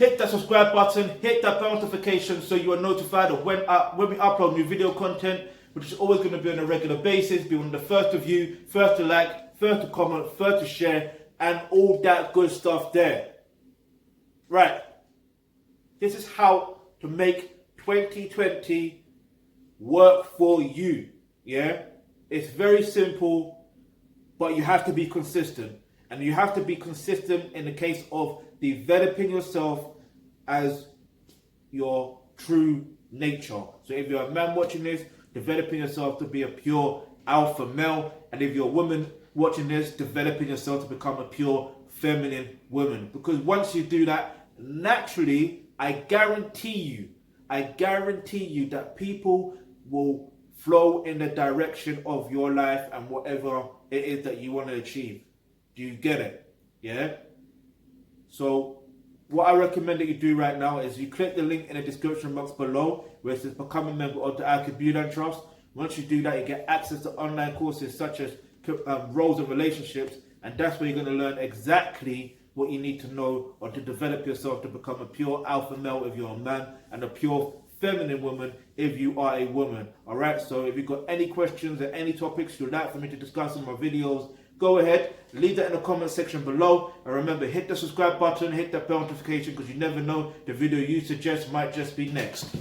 hit that subscribe button, hit that bell notification so you are notified of when we upload new video content, which is always going to be on a regular basis. Be one of the first to view, first to like, first to comment, first to share, and all that good stuff there. Right. This is how to make 2020 work for you. Yeah? It's very simple, but you have to be consistent. And you have to be consistent in the case of developing yourself as your true nature. So if you're a man watching this, developing yourself to be a pure alpha male. And if you're a woman watching this, developing yourself to become a pure feminine woman. Because once you do that, naturally, I guarantee you that people will flow in the direction of your life and whatever it is that you want to achieve. Do you get it? Yeah? So what I recommend that you do right now is you click the link in the description box below where it says become a member of the Alkebulan Trust. Once you do that, you get access to online courses such as roles and relationships, and that's where you're going to learn exactly what you need to know or to develop yourself to become a pure alpha male if you're a man and a pure feminine woman if you are a woman. Alright, so if you've got any questions or any topics you'd like for me to discuss in my videos, go ahead, leave that in the comment section below. And remember, hit the subscribe button, hit that bell notification, because you never know, the video you suggest might just be next.